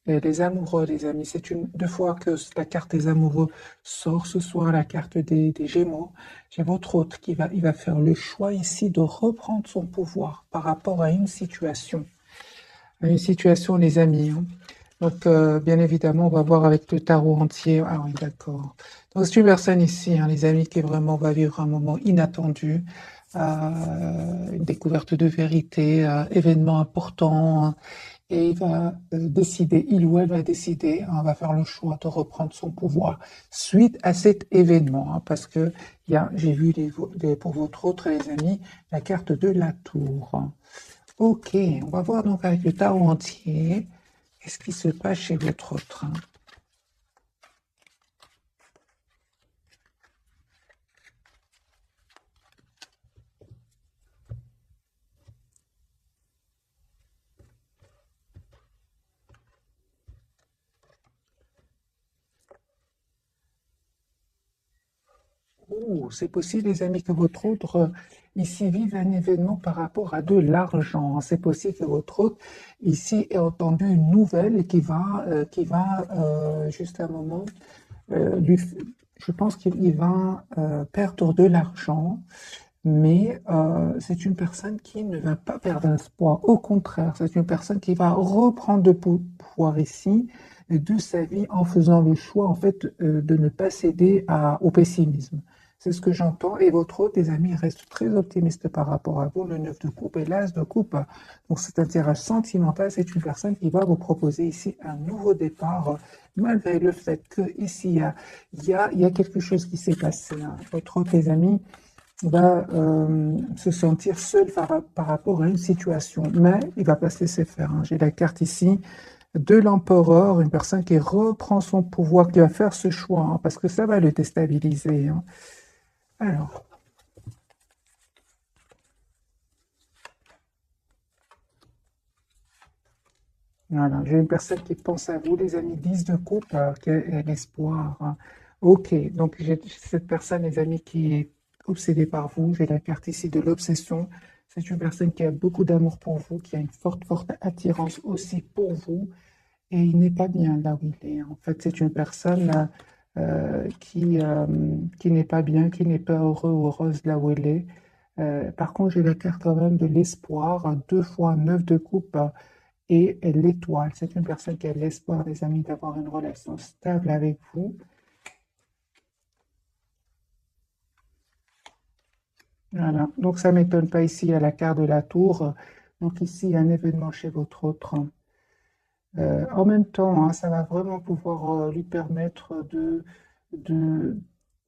Et les amoureux, les amis, deux fois que la carte des amoureux sort ce soir, la carte des Gémeaux. J'ai votre hôte il va faire le choix ici de reprendre son pouvoir par rapport à une situation. À une situation, les amis, hein. Donc, bien évidemment, on va voir avec le tarot entier. Ah oui, d'accord. Donc, c'est une personne ici, hein, les amis, qui vraiment va vivre un moment inattendu, une découverte de vérité, événement important, hein, et il va décider, il ou elle va décider, hein, va faire le choix de reprendre son pouvoir suite à cet événement, hein, parce que j'ai vu pour votre autre, les amis, la carte de la tour. Ok, on va voir donc avec le tarot entier, qu'est-ce qui se passe chez votre autre, hein. Oh, c'est possible, les amis, que votre autre ici vive un événement par rapport à de l'argent. C'est possible que votre autre ici ait entendu une nouvelle et qui va juste un moment, je pense qu'il va perdre de l'argent, mais c'est une personne qui ne va pas perdre espoir. Au contraire, c'est une personne qui va reprendre de pouvoir ici de sa vie en faisant le choix en fait de ne pas céder au pessimisme. C'est ce que j'entends. Et votre autre, des amis, reste très optimiste par rapport à vous. Le 9 de coupe et l'as de coupe. Donc c'est un tirage sentimental. C'est une personne qui va vous proposer ici un nouveau départ, malgré le fait que ici il y a quelque chose qui s'est passé, hein. Votre autre, les amis, va se sentir seul par rapport à une situation, mais il va pas se laisser faire, hein. J'ai la carte ici de l'empereur, une personne qui reprend son pouvoir, qui va faire ce choix, hein, parce que ça va le déstabiliser, hein. Alors, voilà, j'ai une personne qui pense à vous, les amis, 10 de coupe, qui a l'espoir, hein. Ok, donc j'ai cette personne, les amis, qui est obsédée par vous. J'ai la carte ici de l'obsession. C'est une personne qui a beaucoup d'amour pour vous, qui a une forte, forte attirance aussi pour vous. Et il n'est pas bien là où il est. En fait, c'est une personne qui n'est pas bien, qui n'est pas heureux ou heureuse là où elle est. Par contre, j'ai la carte quand même de l'espoir, deux fois neuf de coupe et l'étoile. C'est une personne qui a l'espoir, les amis, d'avoir une relation stable avec vous. Voilà. Donc, ça ne m'étonne pas ici à la carte de la tour. Donc, ici, un événement chez votre autre. En même temps, hein, ça va vraiment pouvoir lui permettre de,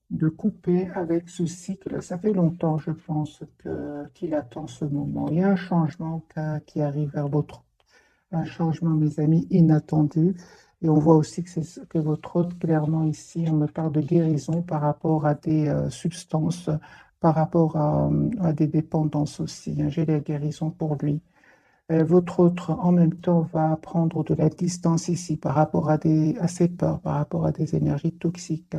de couper avec ce cycle. Ça fait longtemps, je pense, qu'il attend ce moment. Il y a un changement qui arrive vers votre, un changement, mes amis, inattendu. Et on voit aussi que votre hôte, clairement ici, on me parle de guérison par rapport à des substances, par rapport à des dépendances aussi, hein. J'ai la guérison pour lui. Votre autre, en même temps, va prendre de la distance ici par rapport à ses peurs, par rapport à des énergies toxiques.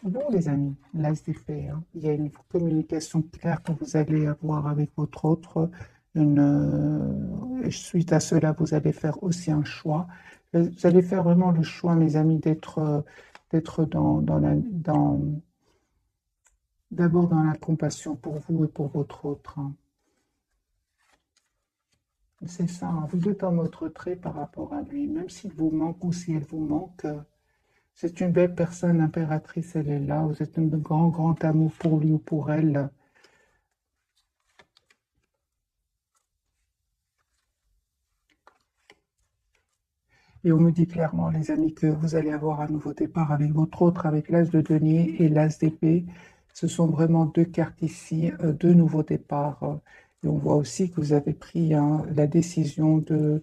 Bon, les amis, là, c'est fait, hein. Il y a une communication claire que vous allez avoir avec votre autre. Suite à cela, vous allez faire aussi un choix. Vous allez faire vraiment le choix, mes amis, d'être d'abord dans la compassion pour vous et pour votre autre, hein. C'est ça, hein. Vous êtes en mode retrait par rapport à lui, même s'il vous manque ou si elle vous manque. C'est une belle personne, l'impératrice, elle est là. Vous êtes un grand, grand amour pour lui ou pour elle. Et on me dit clairement, les amis, que vous allez avoir un nouveau départ avec votre autre, avec l'as de denier et l'as d'épée. Ce sont vraiment deux cartes ici, deux nouveaux départs. Et on voit aussi que vous avez pris, hein, la décision de,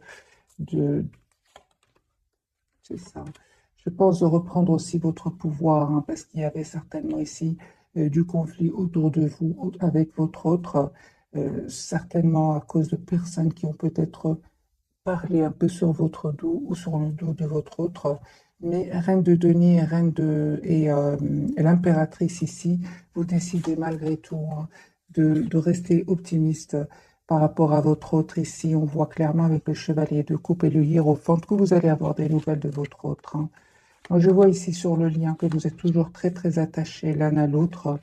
c'est ça. Je pense de reprendre aussi votre pouvoir, hein, parce qu'il y avait certainement ici du conflit autour de vous, avec votre autre, certainement à cause de personnes qui ont peut-être parlé un peu sur votre dos ou sur le dos de votre autre. Mais Reine de Denier, et l'impératrice ici, vous décidez malgré tout, hein, de rester optimiste par rapport à votre autre ici. On voit clairement avec le chevalier de coupe et le hiérophant que vous allez avoir des nouvelles de votre autre. Hein. Moi, je vois ici sur le lien que vous êtes toujours très très attachés l'un à l'autre.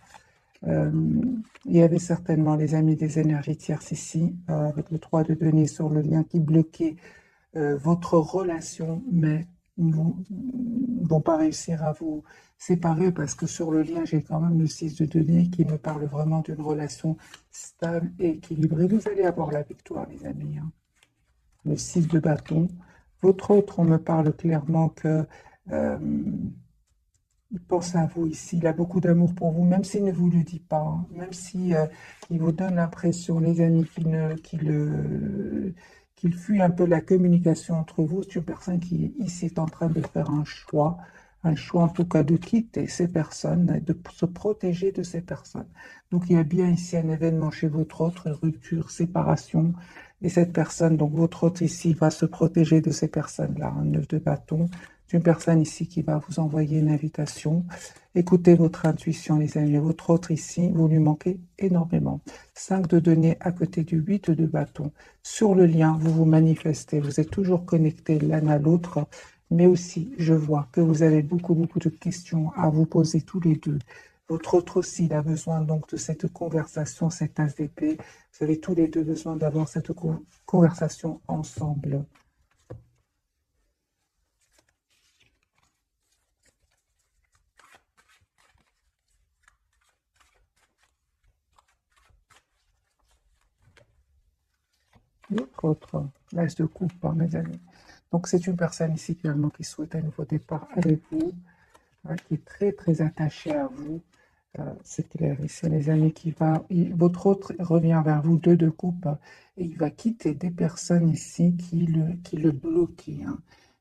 Il y avait certainement les amis des énergies tierces ici, avec le 3 de denier sur le lien qui bloquait votre relation, mais ils vont pas réussir à vous séparer parce que sur le lien, j'ai quand même le 6 de denier qui me parle vraiment d'une relation stable et équilibrée. Vous allez avoir la victoire, les amis. Hein. Le 6 de bâton. Votre autre, on me parle clairement que euh, il pense à vous ici, il a beaucoup d'amour pour vous, même s'il ne vous le dit pas, hein, même si il vous donne l'impression, les amis, qu'il fuit un peu la communication entre vous. C'est une personne qui ici est en train de faire un choix en tout cas de quitter ces personnes, et de se protéger de ces personnes. Donc il y a bien ici un événement chez votre autre, une rupture, séparation, et cette personne, donc votre autre ici, va se protéger de ces personnes-là, un 9 de bâton. C'est une personne ici qui va vous envoyer une invitation. Écoutez votre intuition, les amis. Votre autre ici, vous lui manquez énormément. 5 de denier à côté du 8 de bâton. Sur le lien, vous vous manifestez. Vous êtes toujours connectés l'un à l'autre. Mais aussi, je vois que vous avez beaucoup, beaucoup de questions à vous poser tous les deux. Votre autre aussi, il a besoin donc de cette conversation, cette as d'épée. Vous avez tous les deux besoin d'avoir cette conversation ensemble. L'autre, l'as de coupe, hein, mes amis. Donc, c'est une personne ici clairement qui souhaite un nouveau départ avec vous, hein, qui est très, très attachée à vous. C'est clair, ici, les amis, votre autre revient vers vous, 2 de coupe, et il va quitter des personnes ici qui le bloquaient, hein,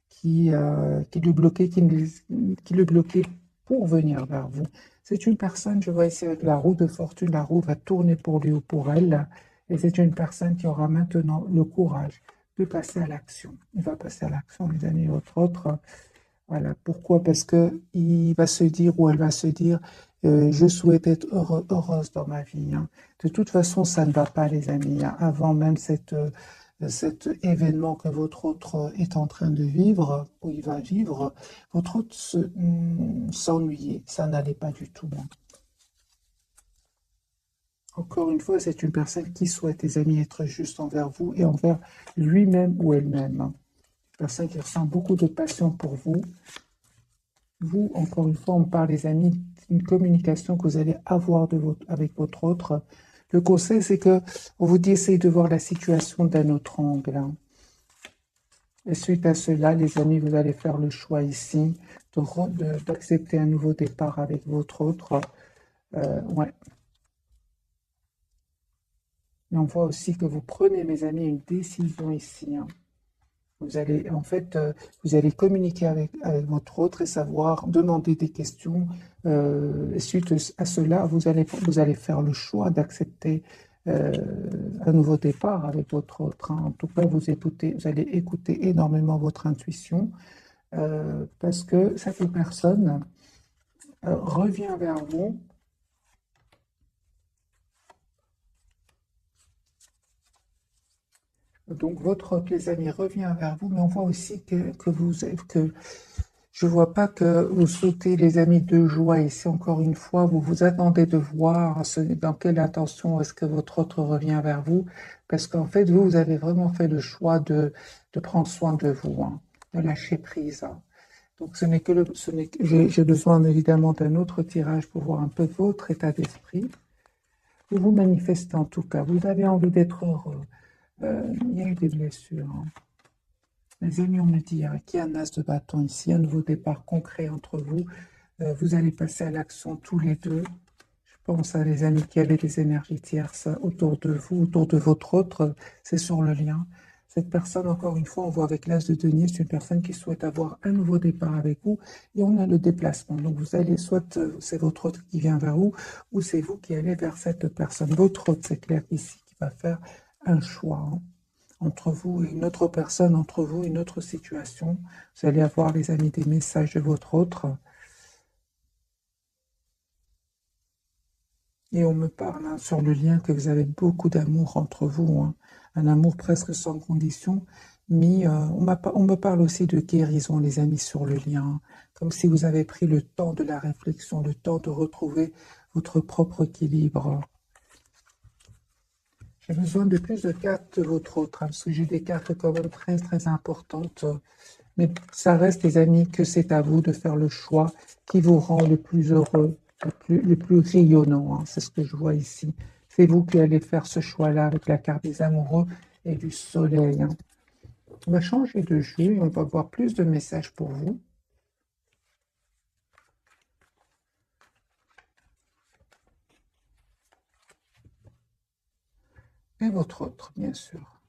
qui le bloquaient, qui le bloquaient pour venir vers vous. C'est une personne, je vois ici avec la roue de fortune, la roue va tourner pour lui ou pour elle, et c'est une personne qui aura maintenant le courage de passer à l'action. Il va passer à l'action, les amis, votre autre. Voilà. Pourquoi? Parce que il va se dire ou elle va se dire, je souhaite être heureuse dans ma vie. Hein. De toute façon, ça ne va pas, les amis. Hein. Avant même cet événement que votre autre est en train de vivre, ou il va vivre, votre autre s'ennuyait. Ça n'allait pas du tout. Hein. Encore une fois, c'est une personne qui souhaite, les amis, être juste envers vous et envers lui-même ou elle-même. Hein. Une personne qui ressent beaucoup de passion pour vous. Vous, encore une fois, on parle, les amis, d'une communication que vous allez avoir avec votre autre. Le conseil, c'est que on vous dit, essayez de voir la situation d'un autre angle. Hein. Et suite à cela, les amis, vous allez faire le choix ici d'accepter un nouveau départ avec votre autre. Ouais. Et on voit aussi que vous prenez, mes amis, une décision ici. Hein. Vous allez, en fait, vous allez communiquer avec votre autre et savoir demander des questions. Et suite à cela, vous allez faire le choix d'accepter un nouveau départ avec votre autre. Hein. En tout cas, vous allez écouter énormément votre intuition parce que cette personne revient vers vous. Donc, votre autre, les amis, revient vers vous, mais on voit aussi que je ne vois pas que vous souhaitez, les amis, de joie. Ici, encore une fois, vous vous attendez de voir dans quelle intention est-ce que votre autre revient vers vous. Parce qu'en fait, vous avez vraiment fait le choix de prendre soin de vous, hein, de lâcher prise. Hein. Donc, j'ai besoin évidemment d'un autre tirage pour voir un peu votre état d'esprit. Vous vous manifestez en tout cas. Vous avez envie d'être heureux. Il y a eu des blessures. Hein. Les amis, on me dit qu'il y a un as de bâton ici, un nouveau départ concret entre vous. Vous allez passer à l'action tous les deux. Je pense à les amis qui avaient des énergies tierces autour de vous, autour de votre autre. C'est sur le lien. Cette personne, encore une fois, on voit avec l'as de denier, c'est une personne qui souhaite avoir un nouveau départ avec vous. Et on a le déplacement. Donc vous allez, soit c'est votre autre qui vient vers vous, ou c'est vous qui allez vers cette personne. Votre autre, c'est clair ici, qui va faire un choix. Hein. Entre vous et une autre personne, entre vous et une autre situation. Vous allez avoir, les amis, des messages de votre autre. Et on me parle hein, sur le lien que vous avez beaucoup d'amour entre vous, hein. Un amour presque sans condition. Mais on me parle aussi de guérison, les amis, sur le lien. Comme si vous avez pris le temps de la réflexion, le temps de retrouver votre propre équilibre. J'ai besoin de plus de cartes de votre autre, hein, parce que j'ai des cartes quand même très très importantes. Mais ça reste, les amis, que c'est à vous de faire le choix qui vous rend le plus heureux, le plus rayonnant, hein. C'est ce que je vois ici. C'est vous qui allez faire ce choix-là avec la carte des amoureux et du soleil, hein. On va changer de jeu et on va voir plus de messages pour vous. Et votre autre, bien sûr.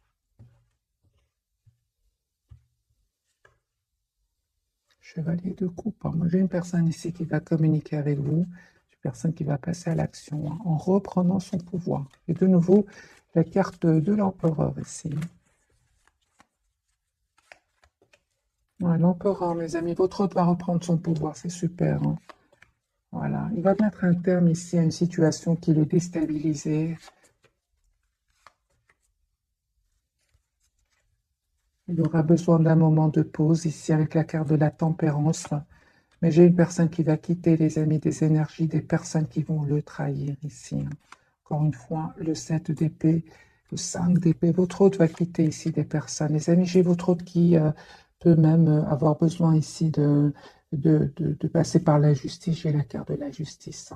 Chevalier de coupe, hein. Moi, j'ai une personne ici qui va communiquer avec vous. Une personne qui va passer à l'action hein, en reprenant son pouvoir. Et de nouveau, la carte de l'empereur ici. Ouais, l'empereur, mes amis, votre hôte va reprendre son pouvoir, c'est super, hein. Voilà, il va mettre un terme ici à une situation qui le déstabilisait. Il aura besoin d'un moment de pause ici avec la carte de la tempérance. Mais j'ai une personne qui va quitter, les amis, des énergies, des personnes qui vont le trahir ici, hein. Encore une fois, le 7 d'épée, le 5 d'épée. Votre hôte va quitter ici des personnes. Les amis, j'ai votre hôte qui peut même avoir besoin ici de passer par la justice. J'ai la carte de la justice.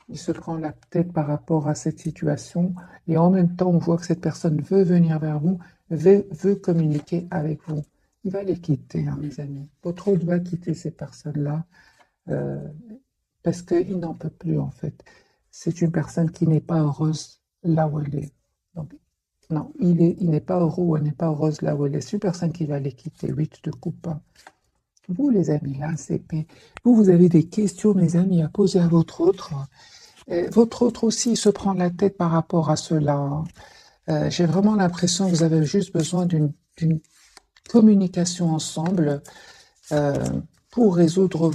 Il se prend la tête par rapport à cette situation et en même temps, on voit que cette personne veut venir vers vous, veut communiquer avec vous. Il va les quitter, hein, mes amis. Votre hôte va quitter ces personnes-là euh, parce qu'il n'en peut plus, en fait. C'est une personne qui n'est pas heureuse là où elle est. Donc, non, il n'est pas heureux ou elle n'est pas heureuse là où elle est. C'est une personne qui va les quitter. 8 de coupe. Vous, les amis, là, c'est vous avez des questions, mes amis, à poser à votre autre. Votre autre aussi il se prend la tête par rapport à cela, hein. J'ai vraiment l'impression que vous avez juste besoin d'une communication ensemble euh, pour résoudre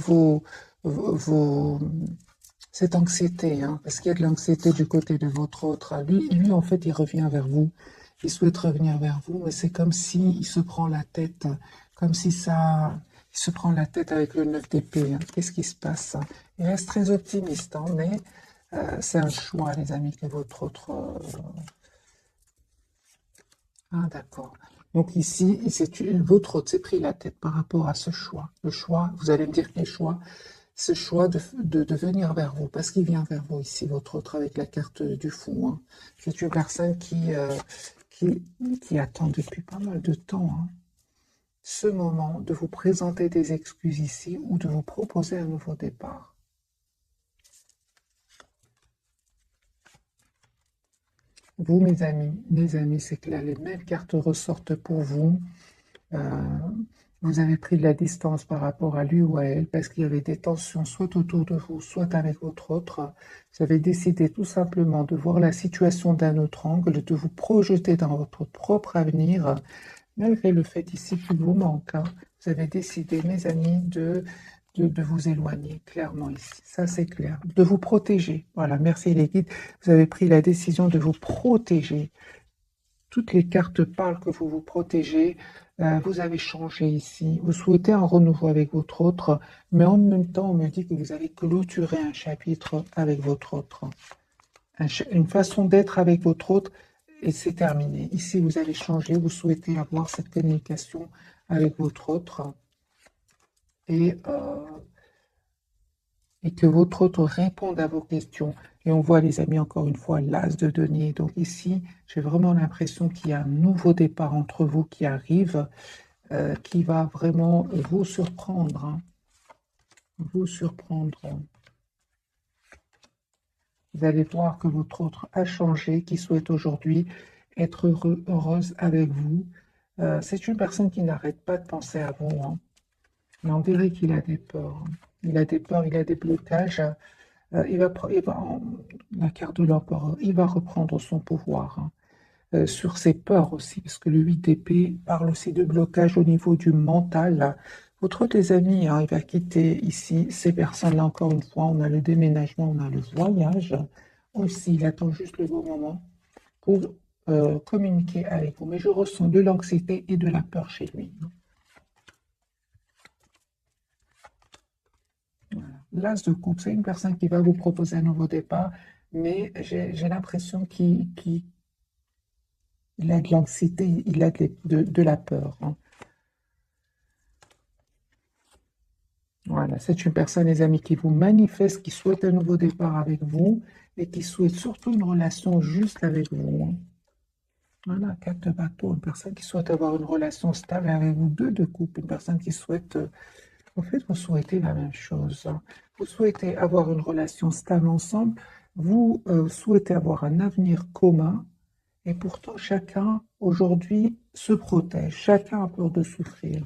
cette anxiété, hein, parce qu'il y a de l'anxiété du côté de votre autre. Lui, en fait, il revient vers vous. Il souhaite revenir vers vous, mais c'est comme si il se prend la tête, comme si ça, il se prend la tête avec le 9 d'épée, hein. Qu'est-ce qui se passe? Il reste très optimiste, hein, mais c'est un choix, les amis, que votre autre. Ah, d'accord. Donc ici, votre autre s'est pris la tête par rapport à ce choix. Le choix, vous allez me dire quel choix? Ce choix de venir vers vous, parce qu'il vient vers vous ici, votre autre, avec la carte du fou, hein. C'est une personne qui, qui attend depuis pas mal de temps, hein, ce moment de vous présenter des excuses ici ou de vous proposer un nouveau départ. Vous, mes amis, c'est que là, les mêmes cartes ressortent pour vous. Euh, Vous avez pris de la distance par rapport à lui ou à elle parce qu'il y avait des tensions soit autour de vous, soit avec votre autre. Vous avez décidé tout simplement de voir la situation d'un autre angle, de vous projeter dans votre propre avenir, malgré le fait ici qu'il vous manque, hein. Vous avez décidé, mes amis, de vous éloigner, clairement ici. Ça, c'est clair. De vous protéger. Voilà, merci les guides. Vous avez pris la décision de vous protéger. Toutes les cartes parlent que vous vous protégez, vous avez changé ici, vous souhaitez un renouveau avec votre autre, mais en même temps, on me dit que vous avez clôturé un chapitre avec votre autre, une façon d'être avec votre autre, et c'est terminé. Ici, vous allez changer, vous souhaitez avoir cette communication avec votre autre, et que votre autre réponde à vos questions. Et on voit, les amis, encore une fois, l'as de denier. Donc ici, j'ai vraiment l'impression qu'il y a un nouveau départ entre vous qui arrive, qui va vraiment vous surprendre, hein. Vous surprendre. Vous allez voir que votre autre a changé, qui souhaite aujourd'hui être heureuse avec vous. C'est une personne qui n'arrête pas de penser à vous, hein. Mais on dirait qu'il a des peurs, hein. Il a des peurs, il a des blocages. La carte de l'empereur, il va reprendre son pouvoir, hein, sur ses peurs aussi, parce que le 8 d'épée parle aussi de blocage au niveau du mental. Votre autre des amis, hein, il va quitter ici ces personnes-là, encore une fois, on a le déménagement, on a le voyage. Aussi, il attend juste le bon moment pour communiquer avec vous. Mais je ressens de l'anxiété et de la peur chez lui. Voilà. L'as de coupe, c'est une personne qui va vous proposer un nouveau départ, mais j'ai l'impression qu'il a de l'anxiété, il a de la peur, hein. Voilà, c'est une personne, les amis, qui vous manifeste, qui souhaite un nouveau départ avec vous et qui souhaite surtout une relation juste avec vous, hein. Voilà, 4 de bateau, une personne qui souhaite avoir une relation stable avec vous, 2 de coupe, une personne qui souhaite, en fait, vous souhaitez la même chose, hein. Vous souhaitez avoir une relation stable ensemble, vous souhaitez avoir un avenir commun, et pourtant chacun, aujourd'hui, se protège, chacun a peur de souffrir.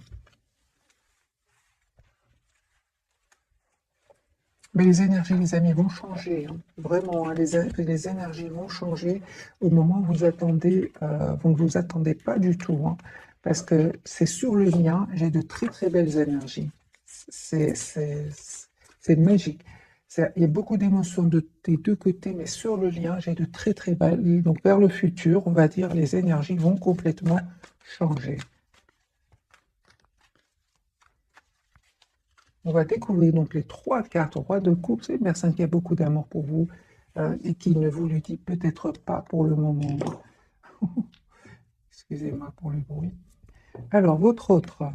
Mais les énergies, les amis, vont changer, hein. Vraiment, hein, les énergies vont changer au moment où vous attendez, vous ne vous attendez pas du tout, hein, parce que c'est sur le lien, j'ai de très très belles énergies. C'est c'est- c'est magique. Il y a beaucoup d'émotions des deux côtés, mais sur le lien, j'ai de très très belles. Donc vers le futur, on va dire, les énergies vont complètement changer. On va découvrir donc les 3 cartes roi de coupe. C'est une personne qui a beaucoup d'amour pour vous et qui ne vous le dit peut-être pas pour le moment. Excusez-moi pour le bruit. Alors, votre autre,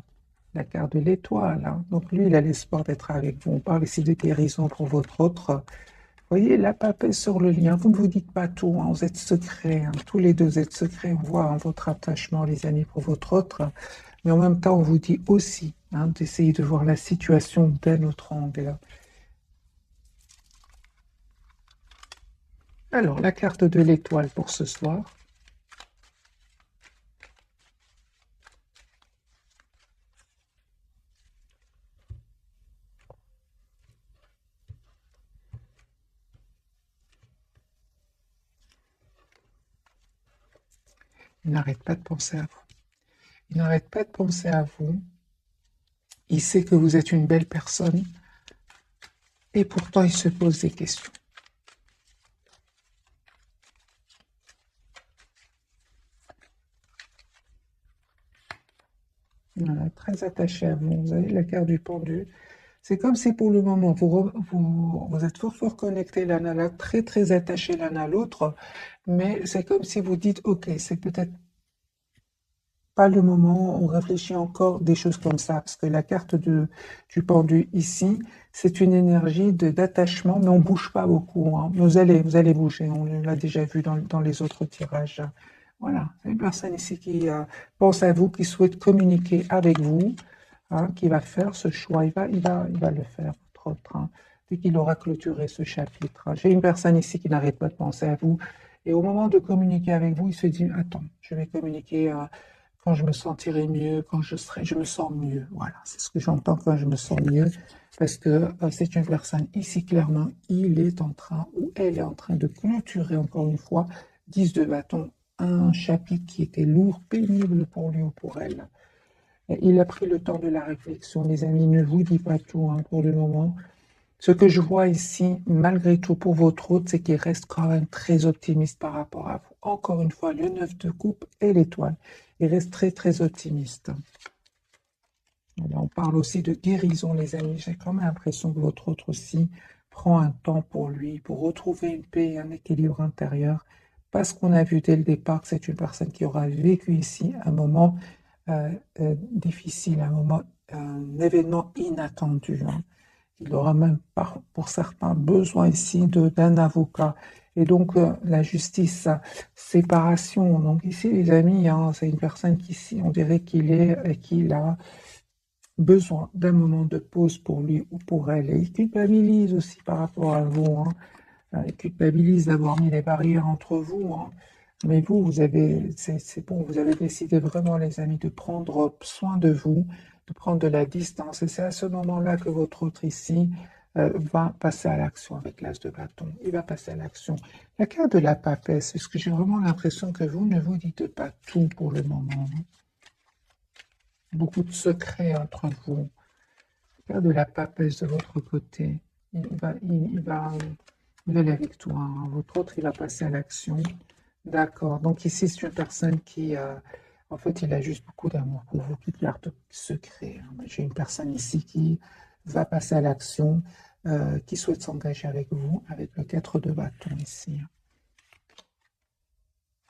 la carte de l'étoile, hein. Donc, lui, il a l'espoir d'être avec vous. On parle ici de guérison pour votre autre. Vous voyez, la pape est sur le lien. Vous ne vous dites pas tout, hein. Vous êtes secrets, hein. Tous les deux êtes secrets. On voit, hein, votre attachement, les amis, pour votre autre. Mais en même temps, on vous dit aussi, hein, d'essayer de voir la situation d'un autre angle. Alors, la carte de l'étoile pour ce soir. Il n'arrête pas de penser à vous. Il n'arrête pas de penser à vous. Il sait que vous êtes une belle personne et pourtant il se pose des questions. Voilà, très attaché à vous. Vous avez la carte du pendu. C'est comme si pour le moment, vous êtes fort, fort connectés l'un à l'autre, très, très attachés l'un à l'autre, mais c'est comme si vous dites, OK, c'est peut-être pas le moment, on réfléchit encore des choses comme ça, parce que la carte du pendu ici, c'est une énergie d'attachement, mais on bouge pas beaucoup, hein. Vous allez bouger, on l'a déjà vu dans les autres tirages. Voilà, c'est une personne ici qui pense à vous, qui souhaite communiquer avec vous, hein, qui va faire ce choix, il va le faire, votre autre, hein, dès qu'il aura clôturé ce chapitre. J'ai une personne ici qui n'arrête pas de penser à vous, et au moment de communiquer avec vous, il se dit, attends, je vais communiquer quand je me sentirai mieux, je me sens mieux. Voilà, c'est ce que j'entends quand je me sens mieux, parce que c'est une personne ici, clairement, il est en train, ou elle est en train de clôturer, encore une fois, 10 de bâton, un chapitre qui était lourd, pénible pour lui ou pour elle. Et il a pris le temps de la réflexion, les amis, ne vous dis pas tout, hein, pour le moment. Ce que je vois ici, malgré tout, pour votre hôte, c'est qu'il reste quand même très optimiste par rapport à vous. Encore une fois, le 9 de coupe et l'étoile. Il reste très, très optimiste. Voilà, on parle aussi de guérison, les amis. J'ai quand même l'impression que votre autre aussi prend un temps pour lui, pour retrouver une paix et un équilibre intérieur. Parce qu'on a vu dès le départ que c'est une personne qui aura vécu ici un moment difficile, un événement inattendu, hein. Il aura même, pour certains, besoin ici d'un avocat. Et donc, la justice, séparation. Donc ici, les amis, hein, c'est une personne qui, ici, on dirait qu'il a besoin d'un moment de pause pour lui ou pour elle. Et il culpabilise aussi par rapport à vous, hein. Il culpabilise d'avoir mis des barrières entre vous, hein. Mais vous, c'est bon, vous avez décidé vraiment, les amis, de prendre soin de vous, de prendre de la distance. Et c'est à ce moment-là que votre autre ici va passer à l'action avec l'as de bâton. Il va passer à l'action. La carte de la papesse, est-ce que j'ai vraiment l'impression que vous ne vous dites pas tout pour le moment, hein? Beaucoup de secrets entre vous. Carte de la papesse de votre côté. Il va aller avec toi, hein. Votre autre, il va passer à l'action. D'accord. Donc ici, c'est une personne qui, en fait, il a juste beaucoup d'amour pour vous, qui garde secret, hein. J'ai une personne ici qui va passer à l'action, qui souhaite s'engager avec vous, avec le 4 de bâton ici, hein.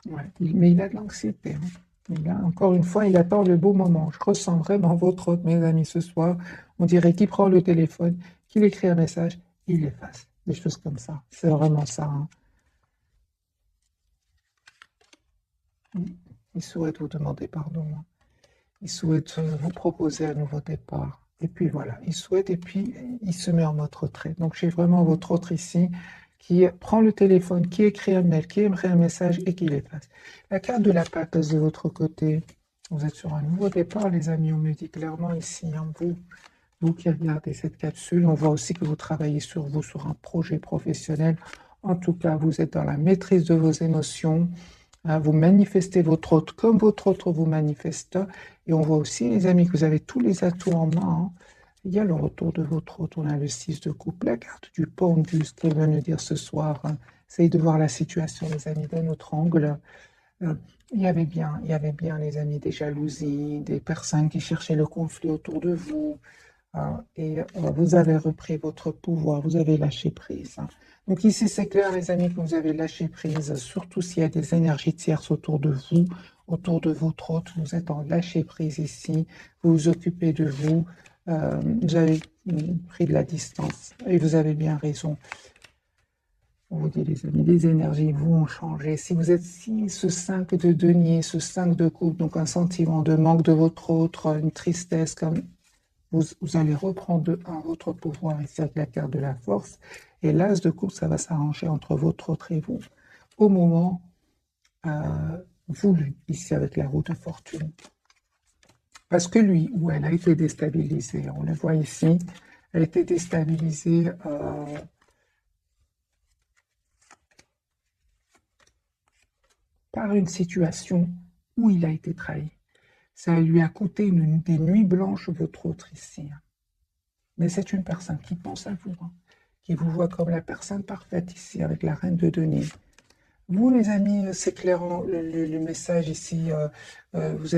Ouais. Mais il a de l'anxiété, hein. Encore une fois, il attend le beau moment. Je ressens vraiment votre autre, mes amis, ce soir. On dirait qu'il prend le téléphone, qu'il écrit un message, il l'efface. Des choses comme ça. C'est vraiment ça, hein. Il souhaite vous demander pardon, hein. Il souhaite vous proposer un nouveau départ. Et puis voilà, il souhaite et puis il se met en mode retrait. Donc j'ai vraiment votre autre ici qui prend le téléphone, qui écrit un mail, qui aimerait un message et qui l'efface. La carte de la papesse de votre côté, vous êtes sur un nouveau départ, les amis, on me dit clairement ici, hein, vous qui regardez cette capsule, on voit aussi que vous travaillez sur vous, sur un projet professionnel. En tout cas, vous êtes dans la maîtrise de vos émotions. Vous manifestez votre autre comme votre autre vous manifeste. Et on voit aussi, les amis, que vous avez tous les atouts en main, hein. Il y a le retour de votre autre. On a le 6 de coupe, la carte du pendu, ce qu'elle vient de dire ce soir, hein. Essayez de voir la situation, les amis, d'un autre angle. Euh, il y avait bien, les amis, des jalousies, des personnes qui cherchaient le conflit autour de vous. Et vous avez repris votre pouvoir, vous avez lâché prise, hein. Donc ici, c'est clair, les amis, que vous avez lâché prise, surtout s'il y a des énergies tierces autour de vous, autour de votre autre, vous êtes en lâcher prise ici, vous vous occupez de vous, vous avez pris de la distance, et vous avez bien raison. On vous dit, les amis, les énergies vont changer. Si vous êtes si ce 5 de denier, ce 5 de coupe, donc un sentiment de manque de votre autre, une tristesse, comme vous allez reprendre de un votre pouvoir ici avec la carte de la force. Et l'as de coupe, ça va s'arranger entre votre autre et vous. Au moment voulu, ici avec la roue de fortune. Parce que lui ou elle a été déstabilisé. On le voit ici. Elle a été déstabilisée par une situation où il a été trahi. Ça lui a coûté des nuits blanches, votre autre ici, hein. Mais c'est une personne qui pense à vous, hein, qui vous voit comme la personne parfaite ici, avec la reine de denier. Vous, les amis, c'est clair, le message ici, vous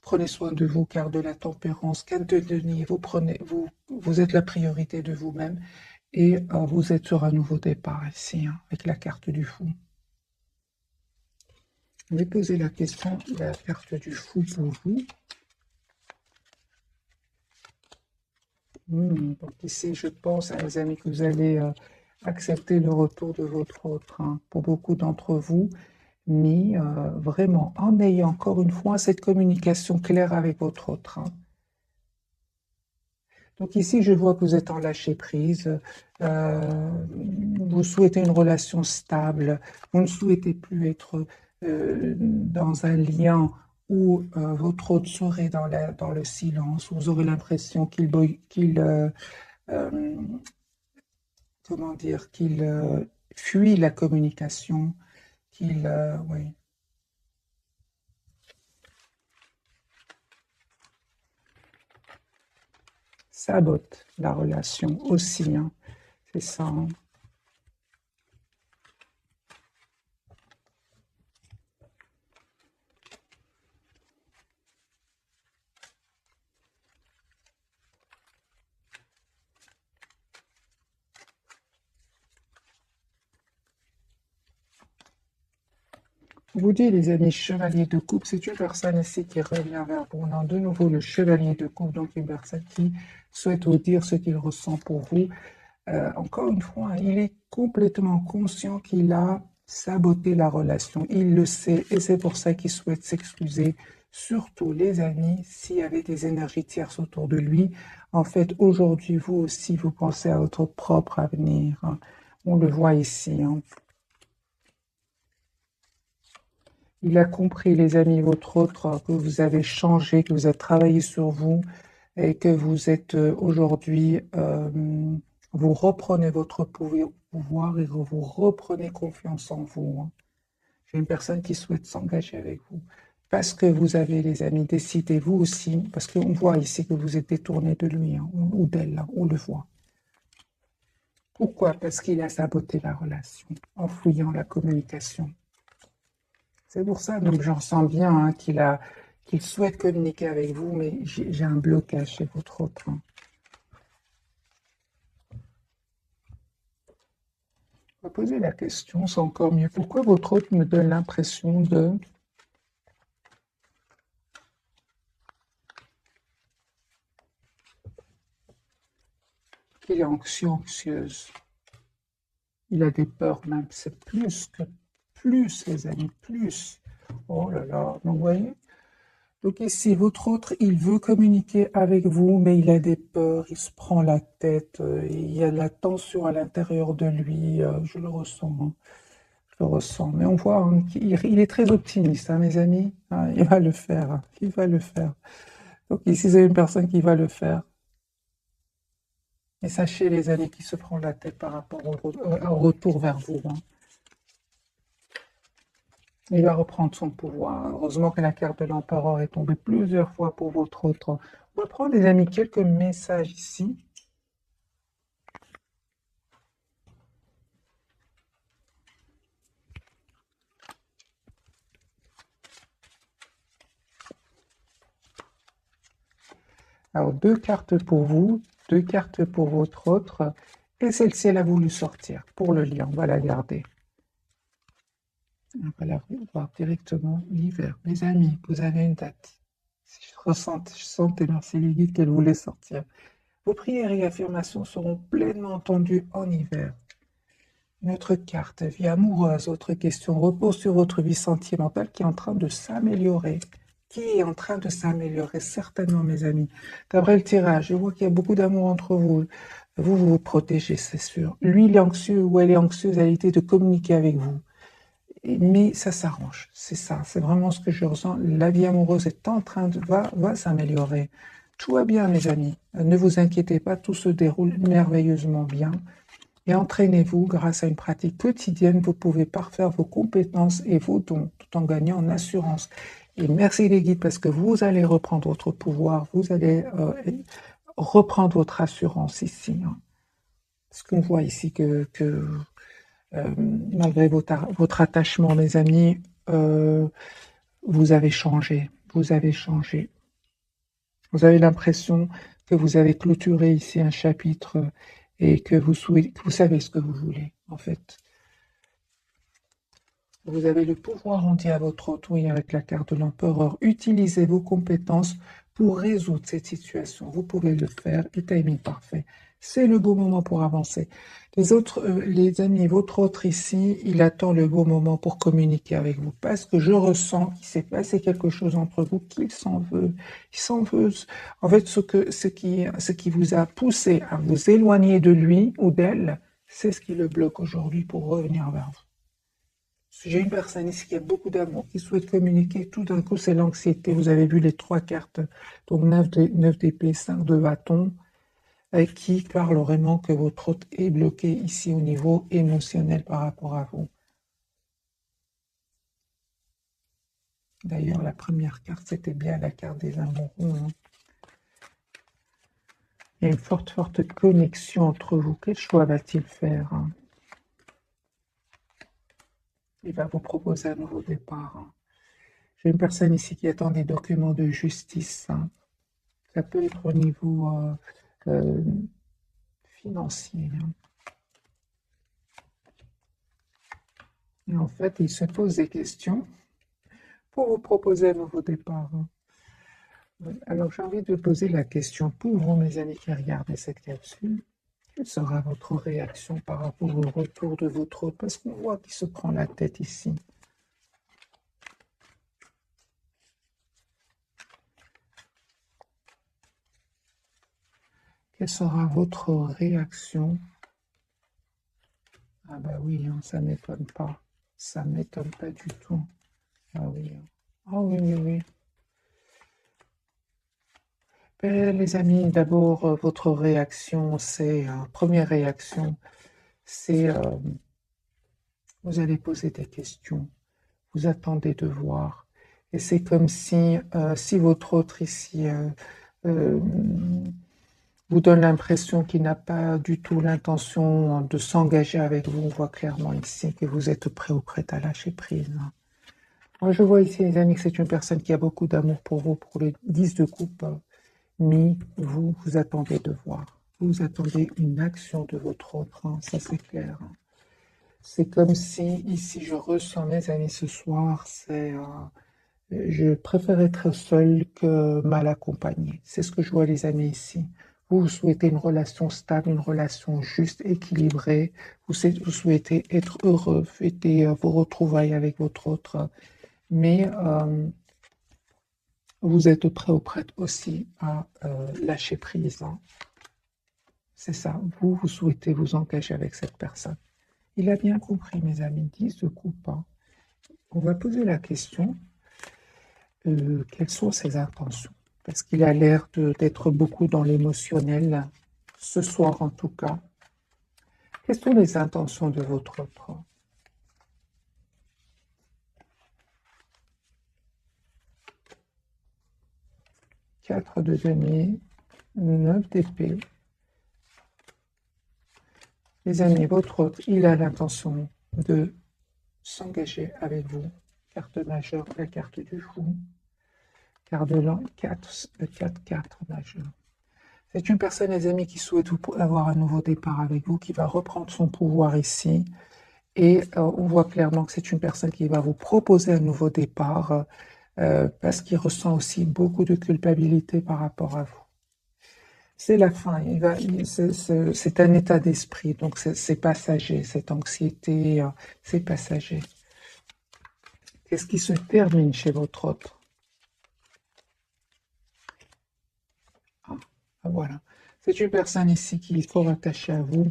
prenez soin de vous, car de la tempérance, carte de denier, vous êtes la priorité de vous-même, et vous êtes sur un nouveau départ ici, hein, avec la carte du fou. Je vais poser la question de la carte du fou pour vous. Donc ici, je pense, les amis, que vous allez accepter le retour de votre autre, hein, pour beaucoup d'entre vous, mais vraiment en ayant encore une fois cette communication claire avec votre autre, hein. Donc ici, je vois que vous êtes en lâcher prise, vous souhaitez une relation stable, vous ne souhaitez plus être dans un lien où votre autre serait dans le silence, où vous aurez l'impression euh, comment dire, qu'il fuit la communication, oui, sabote la relation aussi, hein. C'est ça, hein. Je vous dis, les amis, chevalier de coupe, c'est une personne ici qui revient vers vous. On a de nouveau le chevalier de coupe, donc une personne qui souhaite vous dire ce qu'il ressent pour vous. Encore une fois, il est complètement conscient qu'il a saboté la relation. Il le sait et c'est pour ça qu'il souhaite s'excuser. Surtout, les amis, s'il y avait des énergies tierces autour de lui. En fait, aujourd'hui, vous aussi, vous pensez à votre propre avenir, hein. On le voit ici, hein. Il a compris, les amis, votre autre, que vous avez changé, que vous avez travaillé sur vous et que vous êtes aujourd'hui, vous reprenez votre pouvoir et vous reprenez confiance en vous, hein. J'ai une personne qui souhaite s'engager avec vous. Parce que vous avez, les amis, décidé, vous aussi, parce qu'on voit ici que vous êtes détourné de lui, hein, ou d'elle, hein, on le voit. Pourquoi? Parce qu'il a saboté la relation, en fouillant la communication. C'est pour ça, donc j'en sens bien hein, qu'il souhaite communiquer avec vous, mais j'ai un blocage chez votre autre. Hein. On va poser la question, c'est encore mieux. Pourquoi votre autre me donne l'impression de... qu'il est anxieux, anxieuse? Il a des peurs même, c'est plus, les amis, plus. Oh là là, donc vous voyez? Donc ici, votre autre, il veut communiquer avec vous, mais il a des peurs, il se prend la tête, il y a de la tension à l'intérieur de lui, je le ressens, hein, je le ressens. Mais on voit hein, qu'il est très optimiste, hein, mes amis. Ah, il va le faire, hein, il va le faire. Donc ici, c'est une personne qui va le faire. Et sachez, les amis, qui se prend la tête par rapport au retour vers vous. Hein. Il va reprendre son pouvoir. Heureusement que la carte de l'empereur est tombée plusieurs fois pour votre autre. On va prendre, les amis, quelques messages ici. Alors, deux cartes pour vous, deux cartes pour votre autre. Et celle-ci, elle a voulu sortir pour le lien. On va la garder. On va la voir directement l'hiver. Mes amis, vous avez une date. Si je sentais, merci les guides, qu'elle voulait sortir. Vos prières et affirmations seront pleinement entendues en hiver. Notre carte, vie amoureuse, autre question, repose sur votre vie sentimentale qui est en train de s'améliorer. Qui est en train de s'améliorer, certainement, mes amis. D'après le tirage, je vois qu'il y a beaucoup d'amour entre vous. Vous vous protégez, c'est sûr. Lui, il est anxieux ou elle est anxieuse à l'idée de communiquer avec vous. Mais ça s'arrange, c'est ça, c'est vraiment ce que je ressens. La vie amoureuse est en train de va s'améliorer. Tout va bien, mes amis. Ne vous inquiétez pas, tout se déroule merveilleusement bien. Et entraînez-vous grâce à une pratique quotidienne, vous pouvez parfaire vos compétences et vos dons tout en gagnant en assurance. Et merci les guides parce que vous allez reprendre votre pouvoir, vous allez reprendre votre assurance ici. Hein. Parce qu'on voit ici que malgré votre attachement, mes amis, vous avez changé. Vous avez changé. Vous avez l'impression que vous avez clôturé ici un chapitre et que vous savez ce que vous voulez, en fait. Vous avez le pouvoir, on dit à votre autre, oui, avec la carte de l'empereur. Utilisez vos compétences pour résoudre cette situation. Vous pouvez le faire, et timing parfait. C'est le beau moment pour avancer. Les amis, votre autre ici, il attend le beau moment pour communiquer avec vous. Parce que je ressens qu'il s'est passé quelque chose entre vous, qu'il s'en veut. Il s'en veut. En fait, ce qui vous a poussé à vous éloigner de lui ou d'elle, c'est ce qui le bloque aujourd'hui pour revenir vers vous. J'ai une personne ici qui a beaucoup d'amour, qui souhaite communiquer. Tout d'un coup, c'est l'anxiété. Vous avez vu les trois cartes. Donc, 9 d'épée, 5 de bâton, qui parle vraiment que votre hôte est bloqué ici au niveau émotionnel par rapport à vous. D'ailleurs, la première carte, c'était bien la carte des amoureux. Hein. Il y a une forte connexion entre vous. Quel choix va-t-il faire hein? Il va vous proposer un nouveau départ. Hein. J'ai une personne ici qui attend des documents de justice. Hein. Ça peut être au niveau financier. Hein. Et en fait, il se pose des questions pour vous proposer un nouveau départ. Hein. Alors, j'ai envie de poser la question pour vous, mes amis qui regardez cette capsule. Quelle sera votre réaction par rapport au retour de votre hôte? Parce qu'on voit qu'il se prend la tête ici. Quelle sera votre réaction? Ah bah oui, hein, ça ne m'étonne pas. Ça ne m'étonne pas du tout. Ah oui. Ah oui, oui, oui. Les amis, d'abord, votre réaction, c'est, première réaction, c'est, vous allez poser des questions, vous attendez de voir, Et c'est comme si votre autre ici euh, vous donne l'impression qu'il n'a pas du tout l'intention de s'engager avec vous. On voit clairement ici que vous êtes prêt ou prête à lâcher prise. Moi, je vois ici, les amis, que c'est une personne qui a beaucoup d'amour pour vous, pour le 10 de coupe, mais vous attendez de voir. Vous attendez une action de votre autre, hein, ça c'est clair. C'est comme si, ici, je ressens, mes amis, ce soir, je préfère être seul que mal accompagné. C'est ce que je vois, les amis, ici. Vous souhaitez une relation stable, une relation juste, équilibrée. Vous souhaitez être heureux, fêter vos retrouvailles avec votre autre. Mais vous êtes prêt ou prête aussi à lâcher prise, hein. C'est ça. Vous souhaitez vous engager avec cette personne. Il a bien compris, mes amis. 10 de coupe, hein. On va poser la question. Quelles sont ses intentions? Parce qu'il a l'air d'être beaucoup dans l'émotionnel, ce soir en tout cas. Quelles sont les intentions de votre autre? 4 de denier, 9 d'épée. Les amis, votre autre, il a l'intention de s'engager avec vous. Carte majeure, la carte du fou. Carte de l'an, 4, 4 majeure. C'est une personne, les amis, qui souhaite avoir un nouveau départ avec vous, qui va reprendre son pouvoir ici. Et on voit clairement que c'est une personne qui va vous proposer un nouveau départ parce qu'il ressent aussi beaucoup de culpabilité par rapport à vous. C'est la fin, c'est un état d'esprit, donc c'est passager, cette anxiété, c'est passager. Qu'est-ce qui se termine chez votre autre? Ah, voilà. C'est une personne ici qui est fort attachée à vous.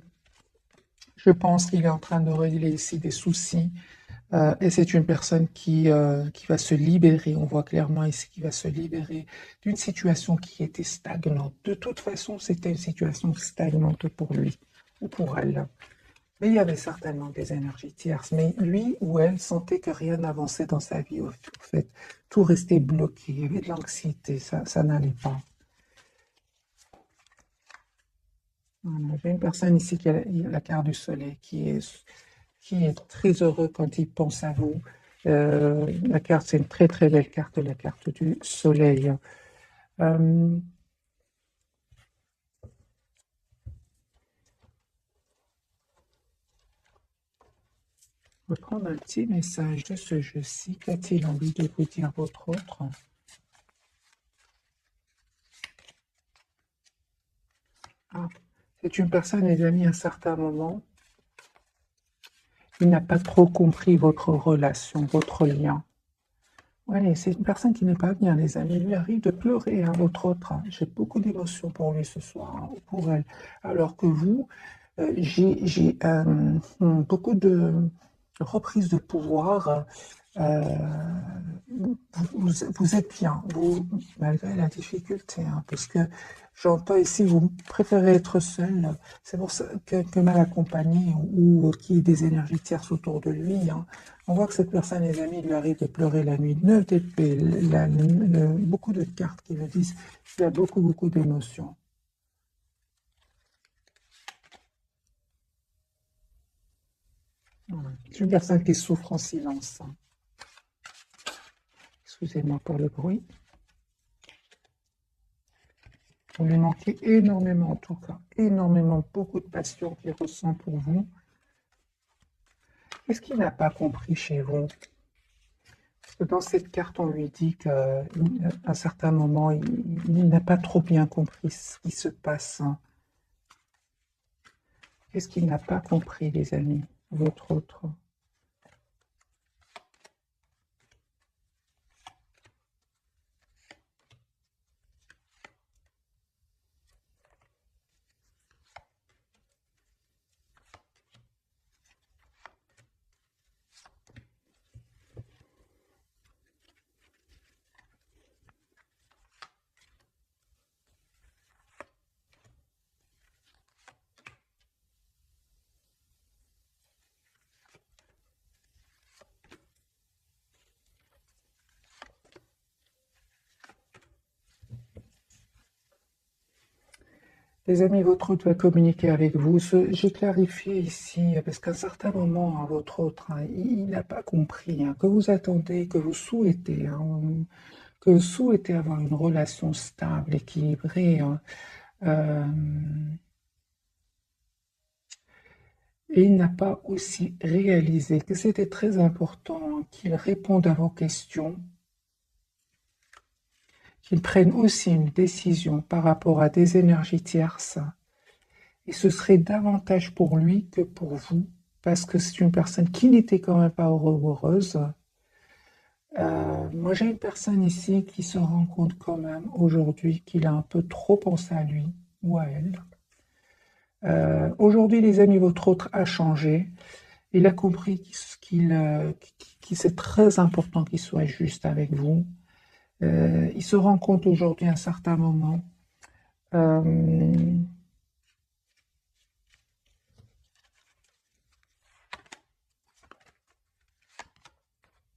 Je pense qu'il est en train de régler ici des soucis. Et c'est une personne qui va se libérer, on voit clairement ici qu'il va se libérer d'une situation qui était stagnante. De toute façon, c'était une situation stagnante pour lui ou pour elle. Mais il y avait certainement des énergies tierces. Mais lui ou elle sentait que rien n'avançait dans sa vie, au fait. Tout restait bloqué, il y avait de l'anxiété, ça n'allait pas. Voilà. J'ai une personne ici qui a la carte du soleil, qui est très heureux quand il pense à vous. La carte, c'est une très très belle carte, la carte du soleil. Euh, je vais prendre un petit message de ce jeu-ci. Qu'a-t-il envie de vous dire votre autre? Ah, c'est une personne, les amis, à un certain moment, il n'a pas trop compris votre relation, votre lien. Ouais, c'est une personne qui n'est pas bien, les amis. Il lui arrive de pleurer, hein, votre autre, hein. J'ai beaucoup d'émotions pour lui ce soir, hein, ou pour elle. Alors que vous, j'ai beaucoup de reprises de pouvoir. euh, vous êtes bien, vous, malgré la difficulté, hein, parce que j'entends ici, vous préférez être seul. C'est pour ça que mal accompagné ou qu'il y ait des énergies tierces autour de lui, hein. On voit que cette personne, les amis, lui arrive de pleurer la nuit. 9 d'épée, beaucoup de cartes qui me disent qu'il y a beaucoup, beaucoup d'émotions. Voilà. C'est une personne qui souffre en silence, hein. Excusez-moi pour le bruit. Vous lui manquez énormément, en tout cas, énormément, beaucoup de passion qu'il ressent pour vous. Qu'est-ce qu'il n'a pas compris chez vous? Parce que dans cette carte, on lui dit qu'à un certain moment, il n'a pas trop bien compris ce qui se passe, hein. Qu'est-ce qu'il n'a pas compris, les amis, votre autre? Les amis, votre hôte va communiquer avec vous. J'ai clarifié ici, parce qu'à un certain moment, hein, votre hôte, hein, il n'a pas compris hein, que vous attendez, que vous souhaitez avoir une relation stable, équilibrée. Hein. Euh, et il n'a pas aussi réalisé que c'était très important hein, qu'il réponde à vos questions, qu'il prenne aussi une décision par rapport à des énergies tierces. Et ce serait davantage pour lui que pour vous, parce que c'est une personne qui n'était quand même pas heureuse. Moi, j'ai une personne ici qui se rend compte quand même aujourd'hui qu'il a un peu trop pensé à lui ou à elle. Aujourd'hui, les amis, votre autre a changé. Il a compris qu'il c'est très important qu'il soit juste avec vous. Il se rend compte aujourd'hui à un certain moment. Euh,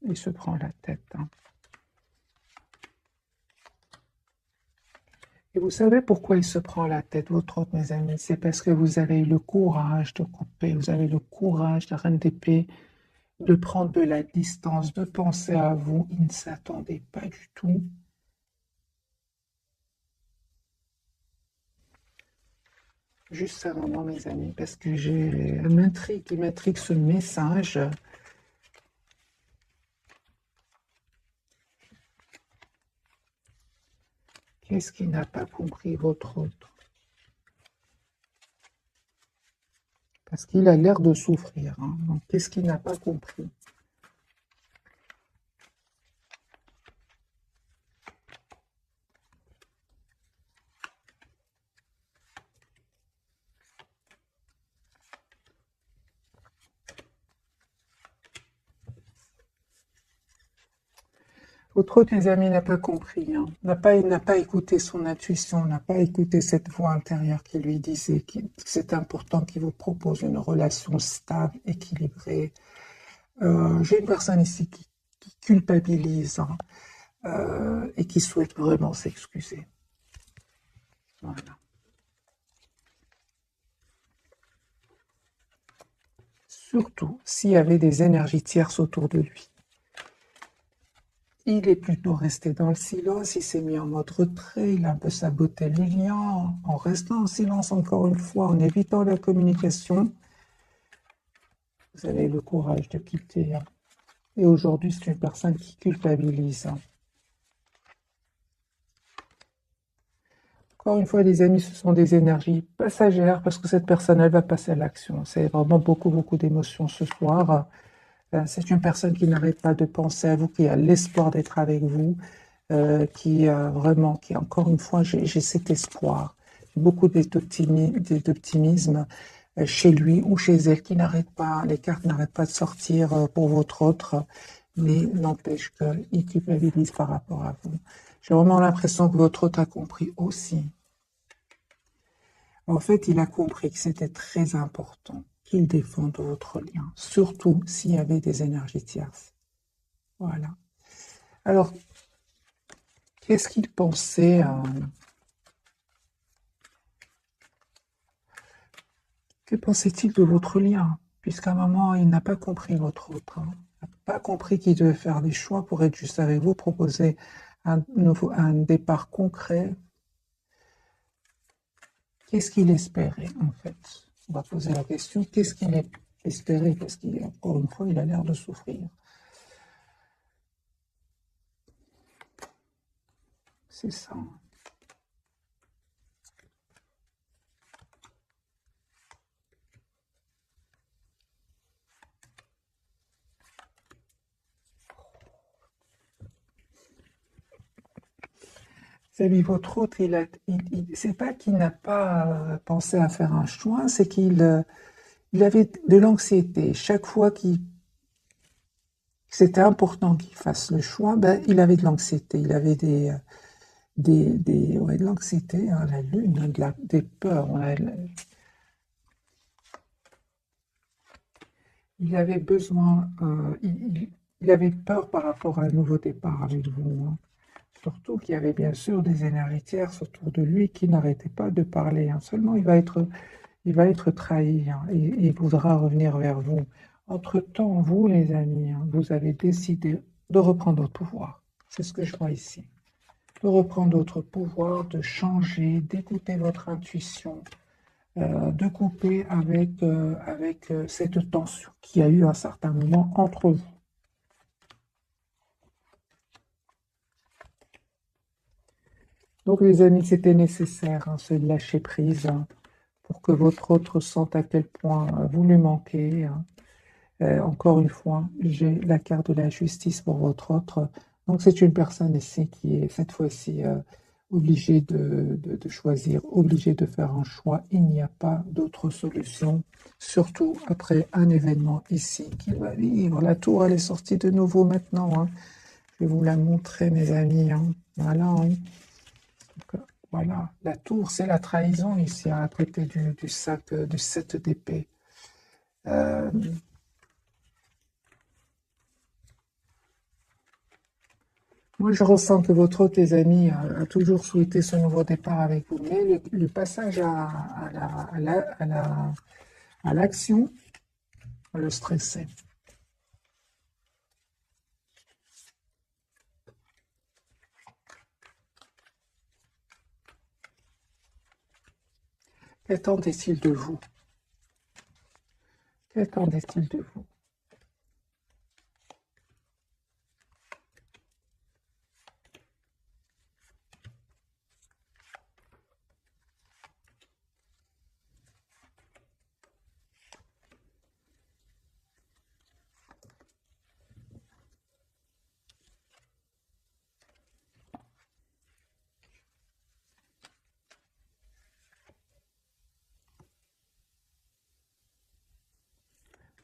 il se prend la tête. Hein. Et vous savez pourquoi il se prend la tête, votre autre, mes amis? C'est parce que vous avez eu le courage de couper, vous avez le courage, la reine d'épée, de prendre de la distance, de penser à vous. Il ne s'attendait pas du tout. Juste un moment, mes amis, parce que il m'intrigue ce message. Qu'est-ce qu'il n'a pas compris, votre autre? Parce qu'il a l'air de souffrir. Hein. Donc, qu'est-ce qu'il n'a pas compris? Votre autre, les amis, n'a pas compris, hein. Il n'a pas écouté son intuition, n'a pas écouté cette voix intérieure qui lui disait que c'est important qu'il vous propose une relation stable, équilibrée. J'ai une personne ici qui culpabilise hein, et qui souhaite vraiment s'excuser. Voilà. Surtout s'il y avait des énergies tierces autour de lui. Il est plutôt resté dans le silence, il s'est mis en mode retrait, il a un peu saboté les liens, en restant en silence encore une fois, en évitant la communication. Vous avez le courage de quitter. Hein. Et aujourd'hui, c'est une personne qui culpabilise. Hein. Encore une fois, les amis, ce sont des énergies passagères parce que cette personne, elle va passer à l'action. C'est vraiment beaucoup, beaucoup d'émotions ce soir. C'est une personne qui n'arrête pas de penser à vous, qui a l'espoir d'être avec vous, qui encore une fois, j'ai cet espoir, beaucoup d'optimisme chez lui ou chez elle, qui n'arrête pas, les cartes n'arrêtent pas de sortir pour votre autre, mais n'empêche qu'il culpabilise par rapport à vous. J'ai vraiment l'impression que votre autre a compris aussi. En fait, il a compris que c'était très important qu'il défende votre lien, surtout s'il y avait des énergies tierces. Voilà. Alors, qu'est-ce qu'il pensait Que pensait-il de votre lien? Puisqu'à un moment, il n'a pas compris votre autre. Hein. Il n'a pas compris qu'il devait faire des choix pour être juste avec vous, proposer un départ concret. Qu'est-ce qu'il espérait, en fait? On va poser la question, qu'est-ce qu'il espérait? Parce qu'encore une fois, il a l'air de souffrir. C'est ça. C'est lui, votre autre, c'est pas qu'il n'a pas pensé à faire un choix, c'est il avait de l'anxiété. Chaque fois que c'était important qu'il fasse le choix, ben, il avait de l'anxiété. Il avait ouais, de l'anxiété, hein, la lune, hein, des peurs. Il avait besoin, il avait peur par rapport à un nouveau départ avec vous. Hein. Surtout qu'il y avait bien sûr des énergies tierces autour de lui qui n'arrêtaient pas de parler, hein. Seulement, il va être trahi, hein, et il voudra revenir vers vous. Entre-temps, vous, les amis, hein, vous avez décidé de reprendre votre pouvoir. C'est ce que je vois ici. De reprendre votre pouvoir, de changer, d'écouter votre intuition, de couper avec cette tension qu'il y a eu à un certain moment entre vous. Donc, les amis, c'était nécessaire, hein, ce lâcher prise, hein, pour que votre autre sente à quel point vous lui manquez, hein. Encore une fois, j'ai la carte de la justice pour votre autre. Donc, c'est une personne ici qui est cette fois-ci obligée de choisir, obligée de faire un choix. Il n'y a pas d'autre solution, surtout après un événement ici qu'il va vivre. La tour, elle est sortie de nouveau maintenant, hein. Je vais vous la montrer, mes amis, hein. Voilà, hein. Donc, voilà, la tour, c'est la trahison ici, hein, à côté du sac, du 7 d'épée. Euh, Moi, je ressens que votre hôte, les amis, a toujours souhaité ce nouveau départ avec vous, mais le passage à l'action le stressait. Qu'attendait-il de vous? Qu'attendait-il de vous?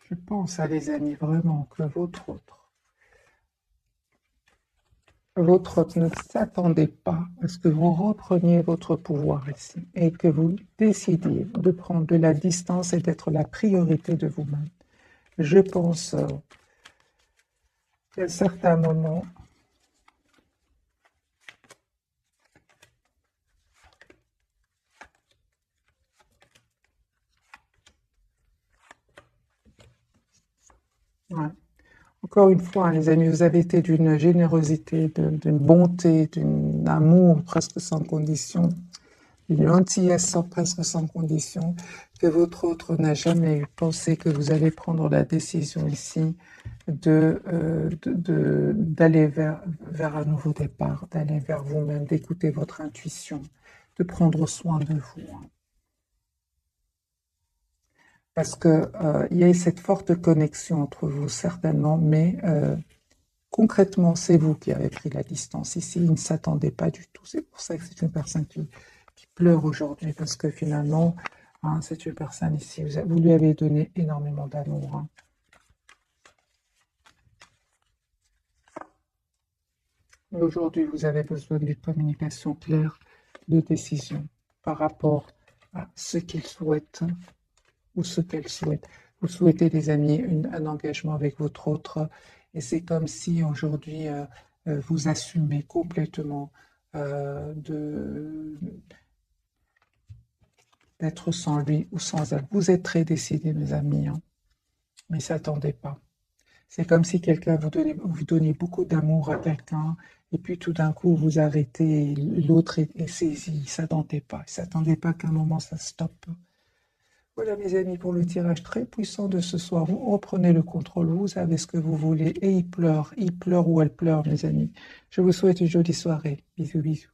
Je pense, à les amis, vraiment que votre hôte ne s'attendait pas à ce que vous repreniez votre pouvoir ici et que vous décidiez de prendre de la distance et d'être la priorité de vous-même. Je pense qu'à certains moments, ouais. Encore une fois, hein, les amis, vous avez été d'une générosité, d'une bonté, d'un amour presque sans condition, une gentillesse presque sans condition, que votre autre n'a jamais eu pensé que vous allez prendre la décision ici d'aller vers un nouveau départ, d'aller vers vous-même, d'écouter votre intuition, de prendre soin de vous, hein. Parce que il y a cette forte connexion entre vous, certainement, mais concrètement, c'est vous qui avez pris la distance ici. Il ne s'attendait pas du tout. C'est pour ça que c'est une personne qui pleure aujourd'hui, parce que finalement, hein, c'est une personne ici. Vous lui avez donné énormément d'amour, hein. Mais aujourd'hui, vous avez besoin d'une communication claire, de décision par rapport à ce qu'il souhaite ou ce qu'elle souhaite. Vous souhaitez, les amis, un engagement avec votre autre, et c'est comme si aujourd'hui vous assumez complètement d'être sans lui ou sans elle. Vous êtes très décidés, mes amis, hein, mais ne s'attendez pas. C'est comme si quelqu'un vous donnait beaucoup d'amour à quelqu'un, et puis tout d'un coup vous arrêtez, et l'autre est saisi, il ne s'attendait pas. Il ne s'attendait pas qu'à un moment ça stoppe. Voilà, mes amis, pour le tirage très puissant de ce soir. Vous reprenez le contrôle, vous savez ce que vous voulez, et il pleure ou elle pleure, mes amis. Je vous souhaite une jolie soirée. Bisous, bisous.